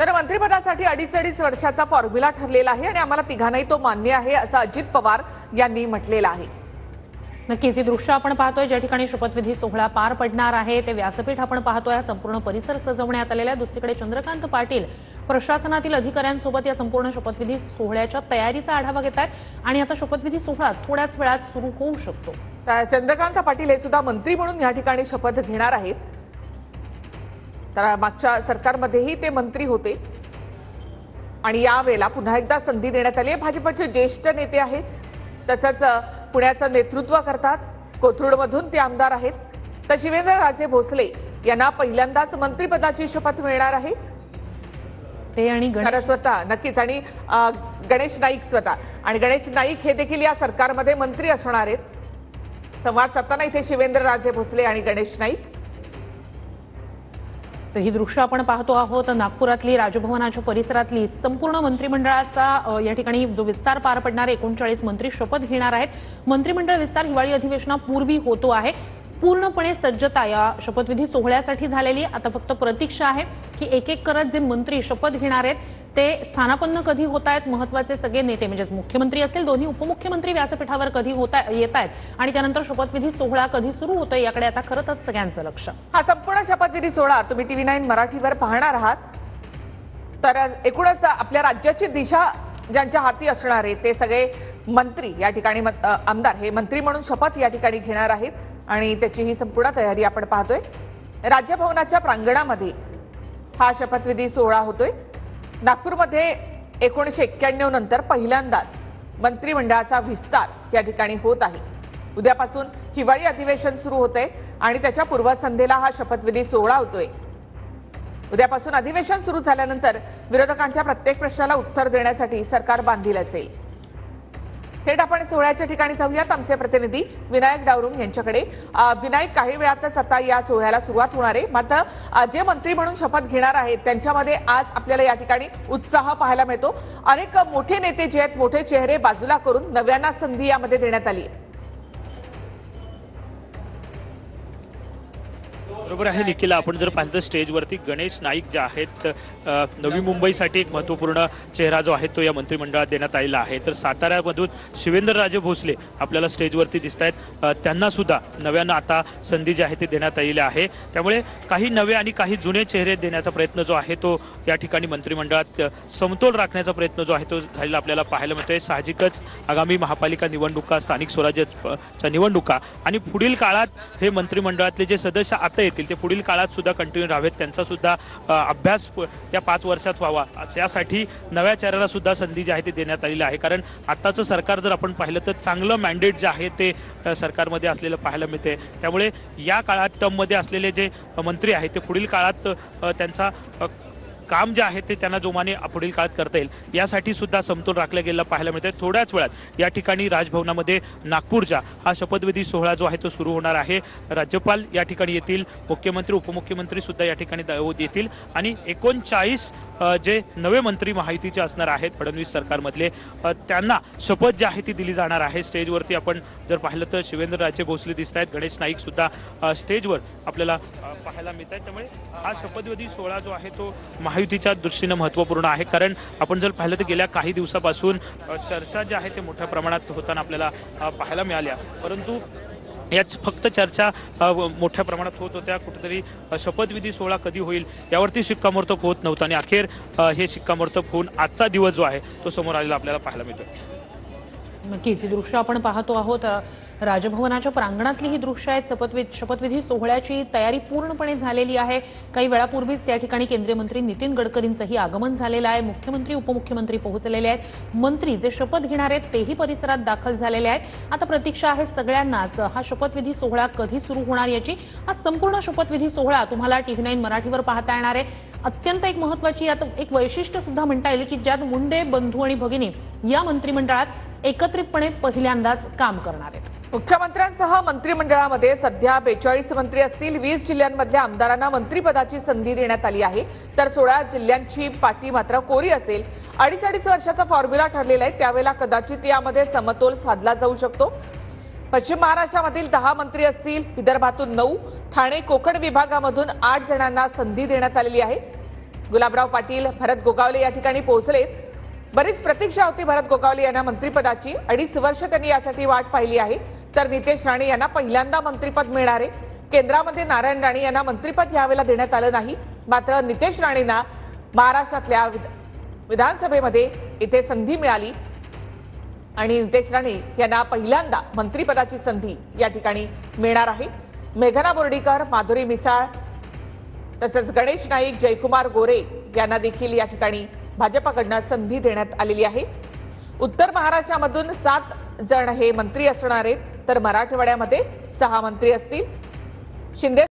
तर मंत्रिपदासाठी अडीच वर्षाचा फॉर्म्युला ठरलेला आहे आणि आम्हाला तिघांनाही तो मान्य आहे असं अजित पवार यांनी म्हटलेलं आहे। नक्कीच ही दृश्य आपण पाहतोय ज्या ठिकाणी शपथविधी सोहळा पार पडणार आहे ते व्यासपीठ आपण पाहतोय। संपूर्ण परिसर सजवण्यात आलेला आहे। दुसरीकडे चंद्रकांत पाटील प्रशासनातील अधिकाऱ्यांसोबत या संपूर्ण शपथविधी सोहळ्याच्या तयारीचा आढावा घेतात आणि आता शपथविधी सोहळा थोड्याच वेळात सुरू होऊ शकतो। चंद्रकांत पाटील हे सुद्धा मंत्री म्हणून या ठिकाणी शपथ घेणार आहेत। तर मागच्या सरकारमध्येही ते मंत्री होते आणि यावेळेला पुन्हा एकदा संधी देण्यात आली आहे। भाजपचे ज्येष्ठ नेते आहेत, तसंच पुण्याचं नेतृत्व करतात, कोथरूडमधून ते आमदार आहेत। तर शिवेंद्रराजे भोसले यांना पहिल्यांदाच मंत्रिपदाची शपथ मिळणार आहे। ते आणि स्वतः नक्कीच आणि गणेश नाईक स्वतः आणि गणेश नाईक हे देखील या सरकारमध्ये मंत्री असणार आहेत। संवाद साधताना इथे शिवेंद्रराजे भोसले आणि गणेश नाईक। तर ही दृश्य आपण पाहतो आहोत नागपुरातली राजभवनाच्या परिसरातली संपूर्ण मंत्रिमंडळाचा या ठिकाणी जो विस्तार पार पडणार 39 मंत्री शपथ घेणार आहेत। मंत्रिमंडळ विस्तार हिवाळी अधिवेशनापूर्वी होतो आहे। पूर्णपणे सज्जता या शपथविधी सोहळ्यासाठी झालेली आहे। आता फक्त प्रतीक्षा आहे की एक एक करत जे मंत्री शपथ घेणार आहेत ते स्थानापन्न कधी होत आहेत, महत्त्वाचे सगळे नेते म्हणजे मुख्यमंत्री असेल, दोन्ही उपमुख्यमंत्री व्यासपीठावर कधी येत आहेत आणि त्यानंतर शपथविधी सोहळा कधी सुरू होतोय याकडे आता खरंच सगळ्यांचं लक्ष। हा संपूर्ण शपथविधी सोहळा तुम्ही TV9 मराठीवर पाहणार आहात। तर एकूणच आपल्या राज्याची दिशा ज्यांच्या हाती असणार आहे ते सगळे मंत्री या ठिकाणी आमदार हे मंत्री म्हणून शपथ या ठिकाणी घेणार आहेत आणि त्याची ही संपूर्ण तयारी आपण पाहतोय। राज्यभवनाच्या प्रांगणामध्ये हा शपथविधी सोहळा होतोय। नागपूरमध्ये 1991 नंतर पहिल्यांदाच मंत्रिमंडळाचा विस्तार या ठिकाणी होत आहे। उद्यापासून हिवाळी अधिवेशन सुरू होते आणि त्याच्या पूर्वसंध्येला हा शपथविधी सोहळा होतोय। उद्यापासून अधिवेशन सुरू झाल्यानंतर विरोधकांच्या प्रत्येक प्रश्नाला उत्तर देण्यासाठी सरकार बांधील असेल। थेट आपण सोहळ्याच्या ठिकाणी जाऊयात आमचे प्रतिनिधी विनायक डावरुंग यांच्याकडे। विनायक, काही वेळातच आता या सोहळ्याला सुरुवात होणार आहे, मात्र जे मंत्री म्हणून शपथ घेणार आहेत त्यांच्यामध्ये आज आपल्याला या ठिकाणी उत्साह पाहायला मिळतो। अनेक मोठे नेते जे आहेत, मोठे चेहरे बाजूला करून नव्यांना संधी यामध्ये देण्यात आली आहे। बरोबर आहे निखिला, आपण जर पाहिलं स्टेजवरती गणेश नाईक जे आहेत नवी मुंबईसाठी एक महत्त्वपूर्ण चेहरा जो आहे तो या मंत्रिमंडळात देण्यात आलेला आहे। तर साताऱ्यामधून शिवेंद्रराजे भोसले आपल्याला स्टेजवरती दिसत आहेत, त्यांना सुद्धा नव्यानं आता संधी जी आहे ती देण्यात आलेली आहे। त्यामुळे काही नवे आणि काही जुने चेहरे देण्याचा प्रयत्न जो आहे तो या ठिकाणी मंत्रिमंडळात समतोल राखण्याचा प्रयत्न जो आहे तो झालेला आपल्याला पाहायला मिळतोय। साहजिकच आगामी महापालिका निवडणुका, स्थानिक स्वराज्याच्या निवडणुका आणि पुढील काळात हे मंत्रिमंडळातले जे सदस्य आता येतील ते पुढील काळात सुद्धा कंटिन्यू राहावेत, त्यांचा सुद्धा अभ्यास या 5 वर्षात व्हावा यासाठी नव्या चेहऱ्याला सुद्धा संधी जी आहे ती देण्यात आलेली आहे। कारण आताचं सरकार जर आपण पाहिलं तर चांगलं मॅन्डेट जे आहे ते सरकारमध्ये असलेलं पाहायला मिळते। त्यामुळे या काळात टर्ममध्ये असलेले जे मंत्री आहेत ते पुढील काळात त्यांचा काम जे आहे ते त्यांना जोमाने पुढील काळात करता येईल यासाठी सुद्धा समतोल राखला गेलेला पाहायला मिळते। थोड्याच वेळात या ठिकाणी राजभवनामध्ये नागपूरचा हा शपथविधी सोहळा जो आहे तो सुरू होणार आहे। राज्यपाल या ठिकाणी येतील, मुख्यमंत्री उपमुख्यमंत्री सुद्धा या ठिकाणी येतील आणि 39 जे नवे मंत्री महायुतीचे असणार आहेत फडणवीस सरकारमधले त्यांना शपथ जी आहे ती दिली जाणार आहे। स्टेजवरती आपण जर पाहिलं तर शिवेंद्रराजे भोसले दिसत आहेत, गणेश नाईक सुद्धा स्टेजवर आपल्याला पाहायला मिळत आहेत। त्यामुळे हा शपथविधी सोहळा जो आहे तो महायुतीच्या दृष्टीने महत्त्वपूर्ण आहे। कारण आपण जर पाहिलं तर गेल्या काही दिवसापासून चर्चा जी आहे ते मोठ्या प्रमाणात होताना आपल्याला पाहायला मिळाल्या, परंतु याच फक्त चर्चा मोठ्या प्रमाणात होत होत्या। कुठेतरी शपथविधी सोहळा कधी होईल यावरती शिक्कामोर्तब होत नव्हतं आणि अखेर हे शिक्कामोर्तब होऊन आजचा दिवस जो आहे तो समोर आलेला आपल्याला पाहायला मिळतो। नक्कीच ही दृश्य आपण पाहतो आहोत राजभवनाच्या प्रांगणातली ही दृश्य आहेत। शपथविधी सोहळ्याची तयारी पूर्णपणे झालेली आहे। काही वेळापूर्वीच त्या ठिकाणी केंद्रीय मंत्री नितीन गडकरींचंही आगमन झालेलं आहे। मुख्यमंत्री उपमुख्यमंत्री पोहोचलेले आहेत, मंत्री जे शपथ घेणार आहेत तेही परिसरात दाखल झालेले आहेत। आता प्रतीक्षा आहे सगळ्यांनाच हा शपथविधी सोहळा कधी सुरू होणार याची। हा संपूर्ण शपथविधी सोहळा तुम्हाला TV9 मराठीवर पाहता येणार आहे। अत्यंत एक महत्त्वाची यात एक वैशिष्ट्य सुद्धा म्हणता येईल की ज्यात मुंडे बंधू आणि भगिनी या मंत्रिमंडळात एकत्रितपणे पहिल्यांदाच काम करणार आहेत। मुख्यमंत्र्यांसह मंत्रिमंडळामध्ये सध्या 42 मंत्री असतील। 20 जिल्ह्यांमधल्या आमदारांना मंत्रिपदाची संधी देण्यात आली आहे, तर 16 जिल्ह्यांची पाटी मात्र कोरी असेल। अडीच वर्षाचा फॉर्म्युला ठरलेला आहे, त्यावेळेला कदाचित यामध्ये समतोल साधला जाऊ शकतो। पश्चिम महाराष्ट्रामधील 10 मंत्री असतील, विदर्भातून 9, ठाणे कोकण विभागामधून 8 जणांना संधी देण्यात आलेली आहे। गुलाबराव पाटील, भरत गोगावले या ठिकाणी पोहोचलेत. बरीच प्रतीक्षा होती भरत गोगावले यांना मंत्रिपदाची. 2.5 वर्ष त्यांनी यासाठी वाट पाहिली आहे. तर नितेश राणे यांना पहिल्यांदा मंत्रिपद मिळणार आहे. केंद्रामध्ये नारायण राणे यांना मंत्रिपद यावेळेला देण्यात आलं नाही. मात्र नितेश राणेंना महाराष्ट्रातल्या विधानसभेमध्ये इथे संधी मिळाली आणि नितेश राणे यांना पहिल्यांदा मंत्रिपदाची संधी या ठिकाणी मिळणार आहे. मेघना बोर्डीकर, माधुरी मिसाळ तसेच गणेश नाईक, जयकुमार गोरे यांना देखील या ठिकाणी भाजपाकडून संधी देण्यात आलेली आहे. उत्तर महाराष्ट्रामधून 7 जण हे मंत्री असणार आहेत तर मराठवाड्यामध्ये 6 मंत्री असतील. शिंदे